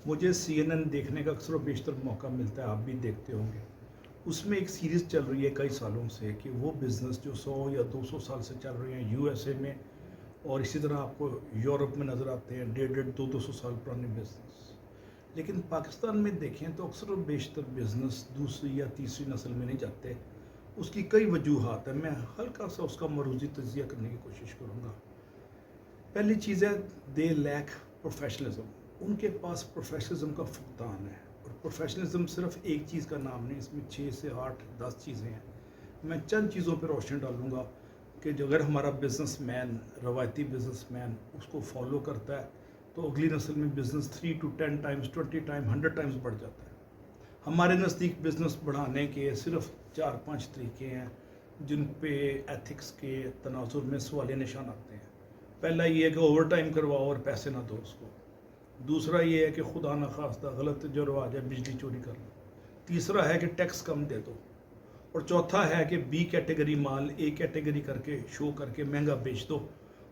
مجھے CNN دیکھنے کا اکثر و بیشتر موقع ملتا ہے، آپ بھی دیکھتے ہوں گے۔ اس میں ایک سیریز چل رہی ہے کئی سالوں سے کہ وہ بزنس جو 100 یا 200 سال سے چل رہے ہیں USA میں، اور اسی طرح آپ کو یورپ میں نظر آتے ہیں 150-200 سال پرانے بزنس۔ لیکن پاکستان میں دیکھیں تو اکثر و بیشتر بزنس دوسری یا تیسری نسل میں نہیں جاتے۔ اس کی کئی وجوہات ہیں، میں ہلکا سا اس کا مروزی تجزیہ کرنے کی کوشش کروں گا۔ پہلی چیز ہے دے لیک پروفیشنلزم، ان کے پاس پروفیشنلزم کا فقدان ہے، اور پروفیشنلزم صرف ایک چیز کا نام نہیں، اس میں 6 سے 8 10 چیزیں ہیں۔ میں چند چیزوں پہ روشنی ڈالوں گا کہ جو اگر ہمارا بزنس مین، روایتی بزنس مین اس کو فالو کرتا ہے تو اگلی نسل میں business 3 to 10 Times 20 time 100 Times بڑھ جاتا ہے۔ ہمارے نزدیک بزنس بڑھانے کے صرف 4-5 طریقے ہیں جن پہ ایتھکس کے تناظر میں سوالیہ نشان آتے ہیں۔ پہلا یہ ہے کہ اوور ٹائم کرواؤ اور پیسے نہ دو اس کو۔ دوسرا یہ ہے کہ خدا نخواستہ غلط جو رواج ہے بجلی چوری کر لو۔ تیسرا ہے کہ ٹیکس کم دے دو، اور چوتھا ہے کہ be category mall a category کر کے شو کر کے مہنگا بیچ دو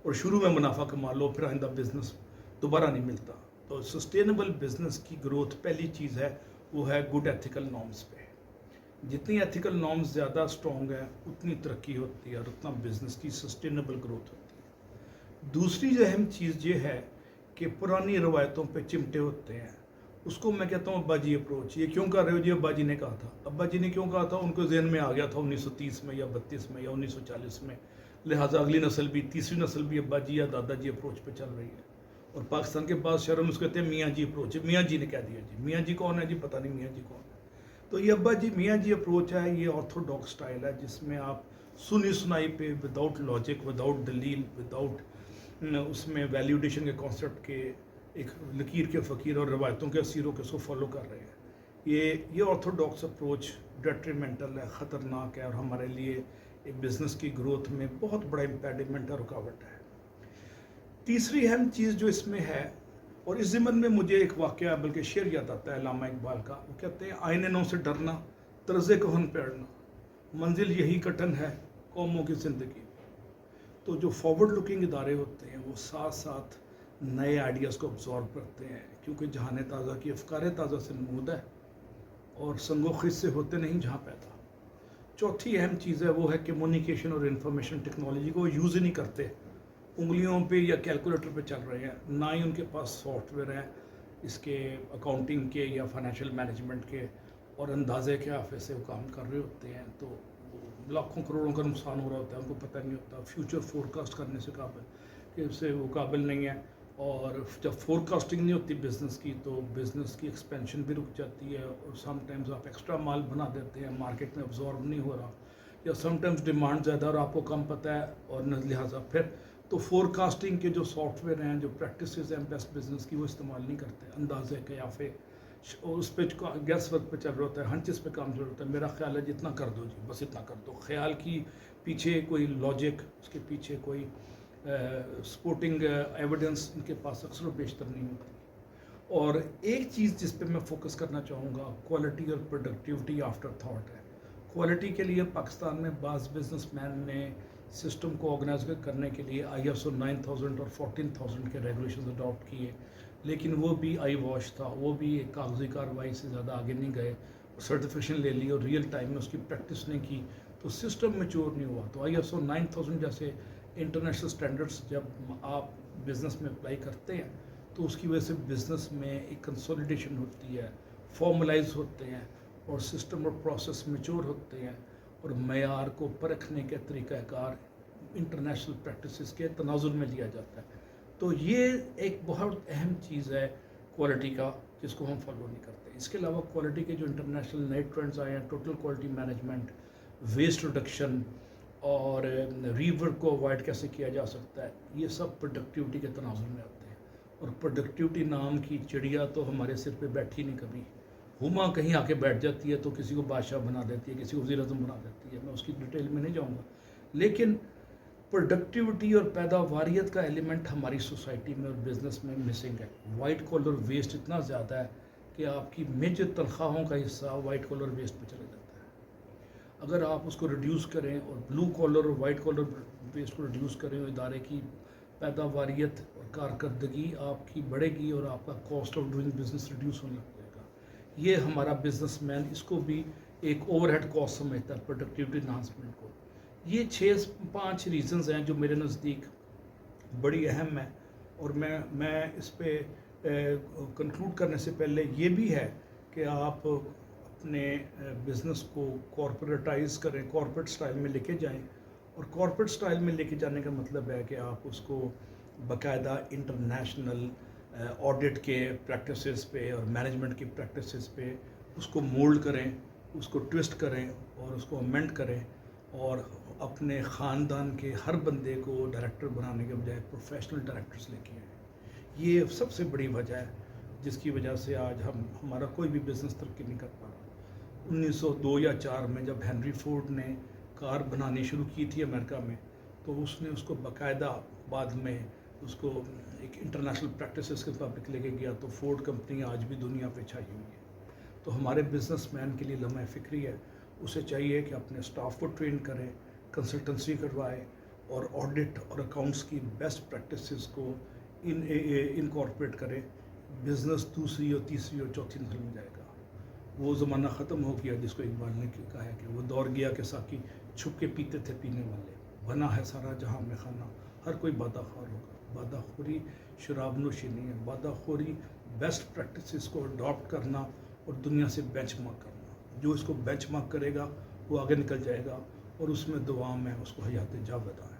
اور شروع میں منافع کما لو، پھر آئندہ بزنس دوبارہ نہیں ملتا۔ تو سسٹینیبل بزنس کی گروتھ پہلی چیز ہے وہ ہے گڈ ایتھیکل نارمز پہ۔ جتنی ایتھیکل نارمز زیادہ اسٹرانگ ہیں اتنی ترقی ہوتی ہے اور اتنا بزنس کی سسٹینیبل گروتھ ہوتی ہے۔ دوسری جو اہم چیز یہ ہے کہ پرانی روایتوں پہ چمٹے ہوتے ہیں، اس کو میں کہتا ہوں ابا جی اپروچ۔ یہ کیوں کر رہے ہو جی؟ ابا جی نے کہا تھا۔ ابا جی نے کیوں کہا تھا؟ ان کو ذہن میں آ گیا تھا 1930 میں یا 32 میں یا 1940 میں، لہٰذا اگلی نسل بھی، تیسری نسل بھی ابا جی یا دادا جی اپروچ پہ چل رہی ہے۔ اور پاکستان کے بعض شہروں میں اس کو کہتے ہیں میاں جی اپروچ ہے، میاں جی نے کہہ دیا جی۔ میاں جی کون ہے جی؟ پتہ نہیں میاں جی کون ہے۔ تو یہ ابا جی میاں جی اپروچ ہے، یہ آرتھوڈاکس سٹائل ہے جس میں آپ سنی سنائی پہ وداؤٹ لاجک، وداؤٹ دلیل، وداؤٹ اس میں ویلیوڈیشن کے کانسیپٹ کے ایک لکیر کے فقیر اور روایتوں کے اسیروں کے اس کو فالو کر رہے ہیں۔ یہ آرتھوڈاکس اپروچ ڈیٹریمنٹل ہے، خطرناک ہے، اور ہمارے لیے ایک بزنس کی گروتھ میں بہت بڑا امپیڈمنٹ ہے، رکاوٹ ہے۔ تیسری اہم چیز جو اس میں ہے، اور اس ضمن میں مجھے ایک واقعہ بلکہ شعر یاد آتا ہے علامہ اقبال کا، وہ کہتے ہیں آئینے نو سے ڈرنا، طرز کہن پیڑنا، منزل یہی کٹن ہے قوموں کی زندگی۔ تو جو فارورڈ لکنگ ادارے ہوتے ہیں وہ ساتھ ساتھ نئے آئیڈیاز کو ابزارو کرتے ہیں، کیونکہ جہان تازہ کی افکار تازہ سے نمود ہے، اور سنگ و خیز سے ہوتے نہیں جہاں پیدا۔ چوتھی اہم چیز ہے وہ ہے کمیونیکیشن اور انفارمیشن ٹیکنالوجی کو یوز ہی نہیں کرتے، انگلیوں پہ یا کیلکولیٹر پہ چل رہے ہیں، نہ ہی ان کے پاس سافٹ ویئر ہیں اس کے اکاؤنٹنگ کے یا فائنینشیل مینجمنٹ کے، اور اندازے کے حافظے سے وہ کام کر رہے ہوتے ہیں، تو لاکھوں کروڑوں کا نقصان ہو رہا ہوتا ہے، ان کو پتہ نہیں ہوتا۔ فیوچر فور کاسٹ کرنے سے قابل کہ اس سے وہ قابل نہیں ہے، اور جب فور کاسٹنگ نہیں ہوتی بزنس کی تو بزنس کی ایکسپینشن بھی رک جاتی ہے، اور سم ٹائمز آپ ایکسٹرا مال بنا دیتے ہیں، مارکیٹ میں ابزارب نہیں ہو رہا، یا سم ٹائمز ڈیمانڈ زیادہ اور آپ کو کم پتہ ہے، اور لہٰذا پھر تو فور کاسٹنگ کے جو سافٹ ویئر ہیں، جو پریکٹسز ہیں بیسٹ بزنس کی، وہ استعمال نہیں کرتے۔ اندازے قیافے اس پہ گیس ورک پہ چل رہا ہوتا ہے، ہنچز پہ کام چل رہا ہوتا ہے، میرا خیال ہے جتنا کر دو جی، بس اتنا کر دو۔ خیال کی پیچھے کوئی لاجک، اس کے پیچھے کوئی سپورٹنگ ایویڈنس ان کے پاس اکثر و بیشتر نہیں ہوتی۔ اور ایک چیز جس پہ میں فوکس کرنا چاہوں گا، کوالٹی اور پروڈکٹیوٹی آفٹر تھاٹ ہے۔ کوالٹی کے لیے پاکستان میں بعض بزنس مین نے سسٹم کو آرگنائز کرنے کے لیے ISO 9000 اور 14000 کے ریگولیشنز اڈاپٹ کیے، لیکن وہ بھی آئی واش تھا، وہ بھی ایک کاغذی کارروائی سے زیادہ آگے نہیں گئے، سرٹیفکیشن لے لی اور ریئل ٹائم میں اس کی پریکٹس نہیں کی، تو سسٹم میچور نہیں ہوا۔ تو ISO 9000 جیسے انٹرنیشنل سٹینڈرڈس جب آپ بزنس میں اپلائی کرتے ہیں تو اس کی وجہ سے بزنس میں ایک کنسولیڈیشن ہوتی ہے، فارملائز ہوتے ہیں، اور سسٹم اور پروسیس میچور ہوتے ہیں، اور معیار کو پرکھنے کے طریقہ کار انٹرنیشنل پریکٹسز کے تناظر میں لیا جاتا ہے۔ تو یہ ایک بہت اہم چیز ہے کوالٹی کا، جس کو ہم فالو نہیں کرتے۔ اس کے علاوہ کوالٹی کے جو انٹرنیشنل نئے ٹرینڈز آئے ہیں، total quality management, waste reduction, اور ری ورک کو اوائڈ کیسے کیا جا سکتا ہے، یہ سب پروڈکٹیوٹی کے تناظر میں آتے ہیں۔ اور پروڈکٹیوٹی نام کی چڑیا تو ہمارے سر پہ بیٹھی نہیں کبھی، ہما کہیں آ کے بیٹھ جاتی ہے تو کسی کو بادشاہ بنا دیتی ہے، کسی کو وزیر اعظم بنا دیتی ہے، میں اس کی ڈیٹیل میں نہیں جاؤں گا۔ لیکن پروڈکٹیوٹی اور پیداواریت کا ایلیمنٹ ہماری سوسائٹی میں اور بزنس میں مسنگ ہے۔ وائٹ کالر ویسٹ اتنا زیادہ ہے کہ آپ کی میجر تنخواہوں کا حصہ وائٹ کالر ویسٹ پہ چلا جاتا ہے۔ اگر آپ اس کو ریڈیوس کریں اور بلو کالر اور وائٹ کالر ویسٹ کو ریڈیوس کریں اور ادارے کی پیداواریت اور کارکردگی آپ کی بڑھے گی اور آپ کا cost of doing business reduce ہونے لگ جائے گا. یہ ہمارا بزنس مین اس کو بھی ایک اوور ہیڈ کاسٹ سمجھتا ہے پروڈکٹیوٹی انہانسمنٹ کو. یہ 5 ریزنز ہیں جو میرے نزدیک بڑی اہم ہیں. اور میں اس پہ کنکلوڈ کرنے سے پہلے یہ بھی ہے کہ آپ اپنے بزنس کو کارپوریٹائز کریں, کارپوریٹ سٹائل میں لے کے جائیں. اور کارپوریٹ سٹائل میں لے کے جانے کا مطلب ہے کہ آپ اس کو باقاعدہ انٹرنیشنل آڈٹ کے پریکٹسز پہ اور مینجمنٹ کی پریکٹسز پہ اس کو مولڈ کریں, اس کو ٹوسٹ کریں اور اس کو امینڈ کریں, اور اپنے خاندان کے ہر بندے کو ڈائریکٹر بنانے کے بجائے پروفیشنل ڈائریکٹرز لے کے آئیں. یہ سب سے بڑی وجہ ہے جس کی وجہ سے آج ہمارا کوئی بھی بزنس ترقی نہیں کر پا رہا. 1902 یا 4 میں جب ہینری فورڈ نے کار بنانی شروع کی تھی امریکہ میں, تو اس نے اس کو باقاعدہ بعد میں اس کو ایک انٹرنیشنل پریکٹسز کے مطابق لے کے گیا. تو فورڈ کمپنی آج بھی دنیا پہ چھائی ہوئی ہے. تو ہمارے بزنس مین کے لیے لمحہ فکری ہے, اسے چاہیے کہ اپنے اسٹاف کو ٹرین کریں, کنسلٹنسی کروائے اور آڈٹ اور اکاؤنٹس کی بیسٹ پریکٹسز کو انکارپوریٹ کرے. بزنس دوسری اور تیسری اور چوتھی نسل میں جائے گا. وہ زمانہ ختم ہو گیا جس کو اقبال نے کہا ہے کہ وہ دور گیا کہ ساقی چھپ کے پیتے تھے پینے والے, بنا ہے سارا جہاں میں خانہ, ہر کوئی بادہ خور ہوگا. بادہ خوری شراب نوشی نہیں ہے, بادہ خوری بیسٹ پریکٹسز کو اڈاپٹ کرنا اور دنیا سے بینچ مارک کرنا. جو اس کو بینچ مارک کرے گا وہ آگے نکل جائے گا, اور اس میں دعا میں اس کو حیات جاوداں ہے.